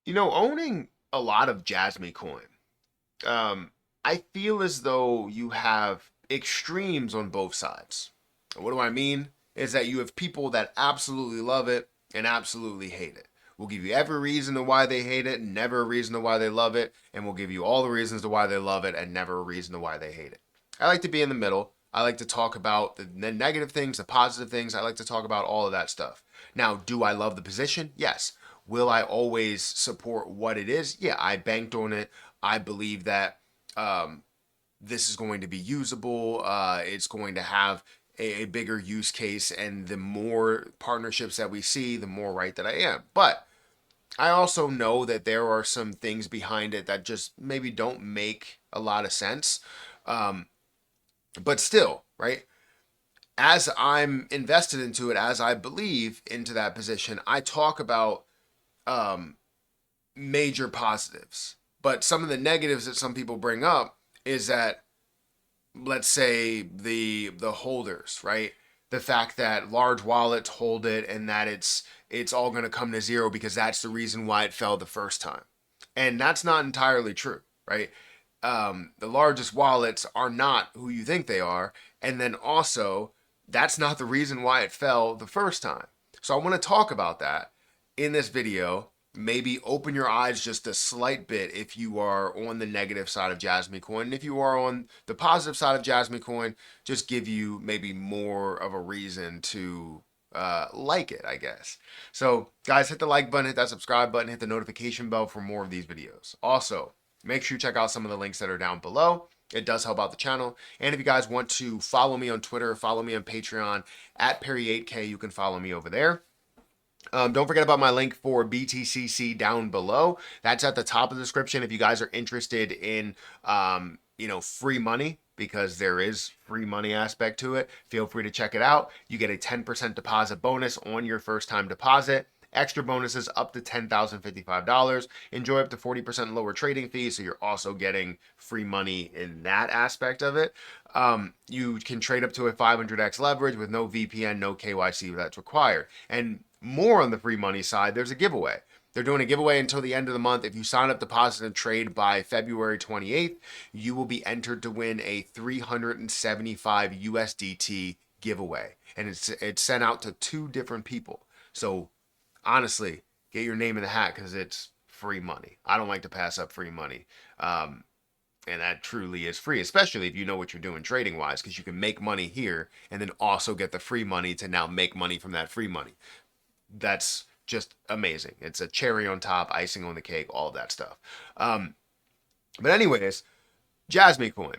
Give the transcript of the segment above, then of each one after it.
Owning a lot of Jasmcoin, um, I feel as though you have extremes on both sides. What do I mean? Is that you have people that absolutely love it and absolutely hate it. We'll give you every reason to why they hate it, and never a reason to why they love it, and we'll give you all the reasons to why they love it and never a reason to why they hate it. I like to be in the middle. I like to talk about the negative things, the positive things. I like to talk about all of that stuff. Now, do I love the position? Yes. Will I always support what it is? Yeah, I banked on it. I believe that um, this is going to be usable. It's going to have a bigger use case, and the more partnerships that we see, the more right that I am. But I also know that there are some things behind it that just maybe don't make a lot of sense. Um, but still, right? As I'm invested into it, as I believe into that position, I talk about um, major positives. But some of the negatives that some people bring up is that, let's say, the holders, right? The fact that large wallets hold it and that it's all going to come to zero because that's the reason why it fell the first time. And that's not entirely true, right? The largest wallets are not who you think they are. And then also, that's not the reason why it fell the first time. So I want to talk about that in this video. Maybe open your eyes just a slight bit if you are on the negative side of Jasmcoin. And if you are on the positive side of Jasmcoin, just give you maybe more of a reason to like it, I guess. So, guys, hit the like button, hit that subscribe button, hit the notification bell for more of these videos. Also, make sure you check out some of the links that are down below. It does help out the channel. And if you guys want to follow me on Twitter, follow me on Patreon at Perry8K, you can follow me over there. Don't forget about my link for BTCC down below. That's at the top of the description. If you guys are interested in, free money, because there is free money aspect to it, feel free to check it out. You get a 10% deposit bonus on your first time deposit. Extra bonuses up to $10,055. Enjoy up to 40% lower trading fees. So you're also getting free money in that aspect of it. You can trade up to a 500x leverage with no VPN, no KYC that's required. And more on the free money side, there's a giveaway. They're doing a giveaway until the end of the month. If you sign up, deposit, and trade by February 28th, you will be entered to win a 375 USDT giveaway. And it's sent out to 2 different people. So honestly, get your name in the hat because it's free money. I don't like to pass up free money. And that truly is free, especially if you know what you're doing trading wise, because you can make money here and then also get the free money to now make money from that free money. That's just amazing. It's a cherry on top, icing on the cake, all of that stuff. But anyways, Jasmcoin.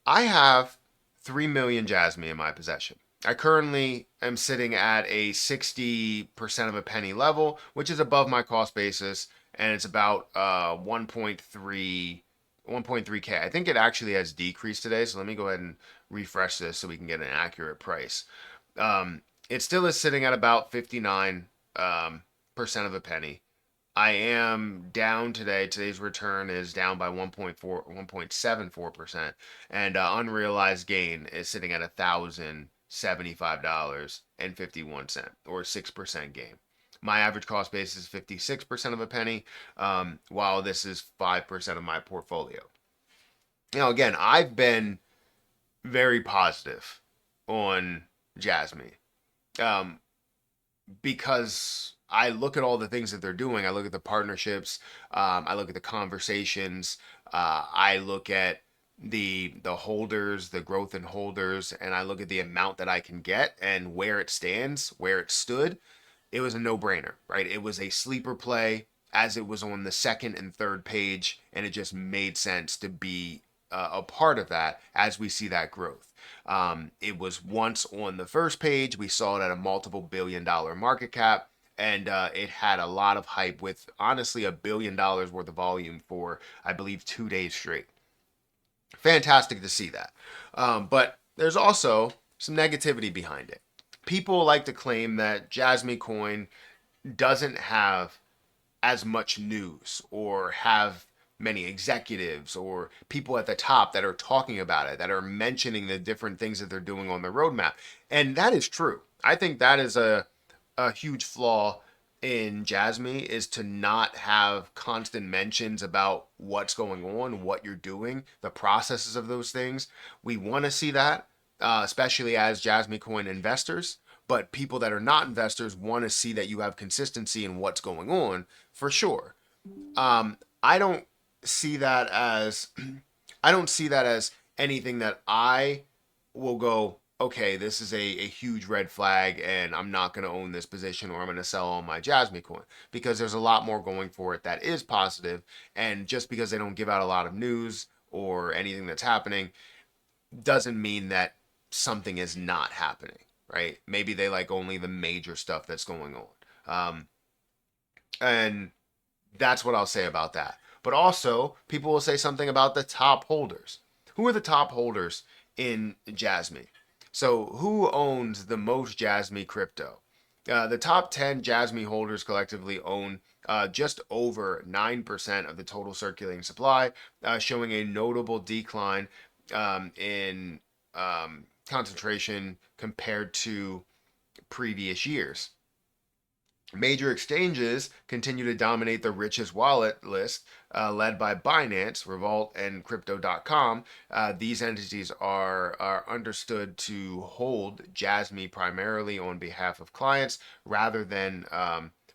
I have 3 million Jasmy in my possession. I currently am sitting at a 60% of a penny level, which is above my cost basis, and it's about 1.3K. I think it actually has decreased today, so let me go ahead and refresh this so we can get an accurate price. It still is sitting at about 59 percent of a penny. I am down today. Today's return is down by 1.74%, and unrealized gain is sitting at $1,075.51, or 6% gain. My average cost base is 56% of a penny, while this is 5% of my portfolio. Again, I've been very positive on Jasmine. Um, because I look at all the things that they're doing. I look at the partnerships. I look at the conversations. I look at the holders, the growth in holders, and I look at the amount that I can get and where it stands, where it stood. It was a no-brainer, right? It was a sleeper play as it was on the second and third page, and it just made sense to be a part of that as we see that growth. It was once on the first page. We saw it at a multiple $1 billion market cap, and it had a lot of hype with honestly $1 billion worth of volume for, I believe, 2 days straight. Fantastic to see that. But there's also some negativity behind it. People like to claim that Jasmcoin doesn't have as much news or have many executives or people at the top that are talking about it, that are mentioning the different things that they're doing on the roadmap. And that is true. I think that is a huge flaw in Jasmy is to not have constant mentions about what's going on, what you're doing, the processes of those things. We want to see that, especially as Jasmcoin investors. But people that are not investors want to see that you have consistency in what's going on for sure. I don't see that as I don't see that as anything that I will go, okay, this is a huge red flag and I'm not going to own this position or I'm going to sell all my Jasmine coin, because there's a lot more going for it that is positive. And just because they don't give out a lot of news or anything that's happening doesn't mean that something is not happening, right? Maybe they like only the major stuff that's going on. And that's what I'll say about that. But also, people will say something about the top holders. Who are the top holders in Jasmy? So, who owns the most Jasmy crypto? The top 10 Jasmy holders collectively own just over 9% of the total circulating supply, showing a notable decline in concentration compared to previous years. Major exchanges continue to dominate the richest wallet list, led by Binance, Revolt, and Crypto.com. These entities are understood to hold Jasmy primarily on behalf of clients rather than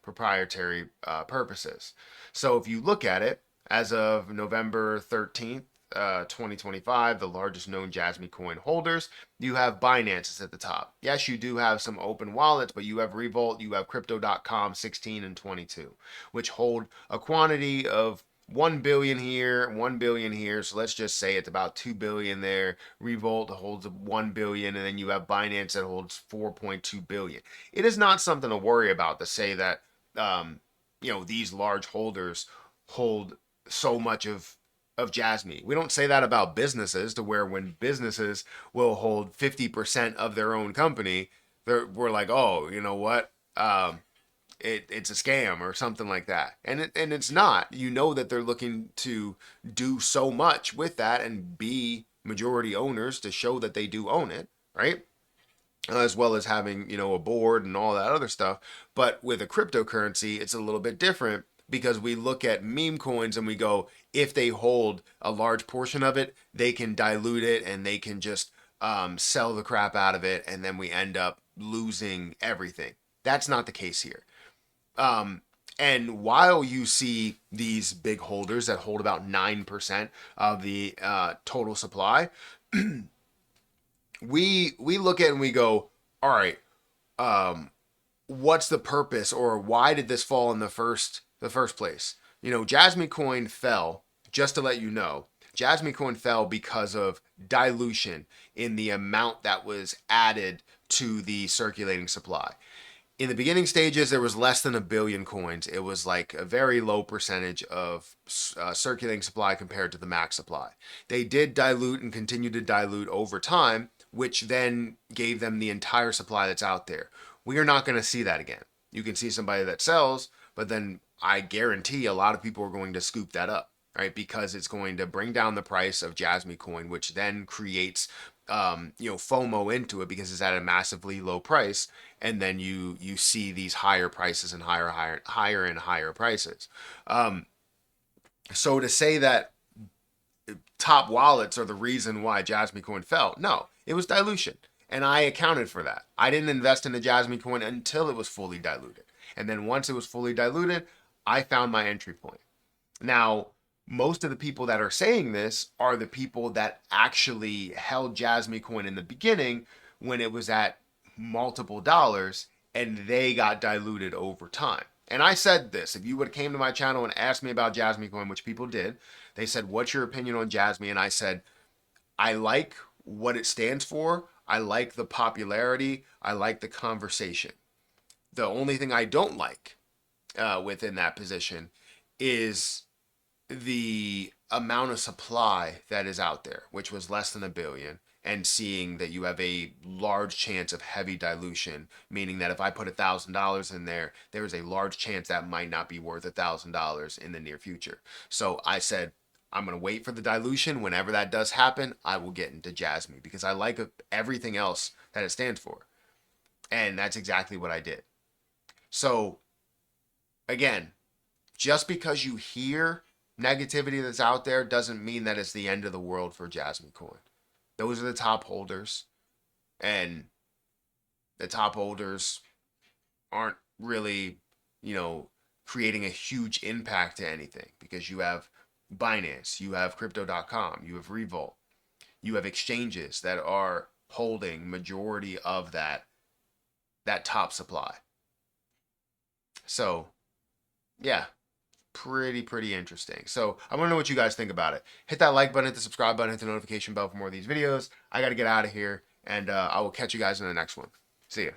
proprietary purposes. So if you look at it, as of November 13th, 2025, the largest known Jasmy coin holders, you have Binance is at the top. Yes, you do have some open wallets, but you have Revolt, you have Crypto.com 16 and 22, which hold a quantity of 1 billion here, 1 billion here. So let's just say it's about 2 billion there. Revolt holds 1 billion, and then you have Binance that holds 4.2 billion. It is not something to worry about to say that, these large holders hold so much of Jasmy. We don't say that about businesses, to where when businesses will hold 50% of their own company, we're like, oh, you know what? It's a scam or something like that. And it's not. You know that they're looking to do so much with that and be majority owners to show that they do own it, right? As well as having, a board and all that other stuff. But with a cryptocurrency, it's a little bit different, because we look at meme coins and we go, if they hold a large portion of it, they can dilute it and they can just sell the crap out of it, and then we end up losing everything. That's not the case here. And while you see these big holders that hold about 9% of the total supply, we look at it and we go, all right, what's the purpose, or why did this fall in the first place? Jasmine coin fell, just to let you know. Jasmine coin fell because of dilution in the amount that was added to the circulating supply. In the beginning stages, there was less than a billion coins. It was like a very low percentage of circulating supply compared to the max supply. They did dilute and continue to dilute over time, which then gave them the entire supply that's out there. We are not going to see that again. You can see somebody that sells, but then I guarantee a lot of people are going to scoop that up, right? Because it's going to bring down the price of Jasmy coin, which then creates FOMO into it, because it's at a massively low price, and then you see these higher prices and higher and higher prices. So to say that top wallets are the reason why Jasmy coin fell, no, it was dilution, and I accounted for that. I didn't invest in the Jasmy coin until it was fully diluted, and then once it was fully diluted, I found my entry point. Now, most of the people that are saying this are the people that actually held Jasmy coin in the beginning when it was at multiple dollars, and they got diluted over time. And I said this, if you would have came to my channel and asked me about Jasmy coin, which people did, they said, what's your opinion on Jasmy? And I said, I like what it stands for. I like the popularity. I like the conversation. The only thing I don't like within that position is the amount of supply that is out there, which was less than a billion, and seeing that you have a large chance of heavy dilution, meaning that if I put $1,000 in there, there is a large chance that might not be worth $1,000 in the near future. So I said, I'm going to wait for the dilution. Whenever that does happen, I will get into Jasmy, because I like everything else that it stands for. And that's exactly what I did. So again, just because you hear negativity that's out there doesn't mean that it's the end of the world for Jasmcoin. Those are the top holders, and the top holders aren't really, you know, creating a huge impact to anything because you have Binance, you have crypto.com, you have Revolt, you have exchanges that are holding majority of that top supply. So, yeah, pretty interesting. So I want to know what you guys think about it. Hit that like button, hit the subscribe button, hit the notification bell for more of these videos. I got to get out of here, and I will catch you guys in the next one. See ya.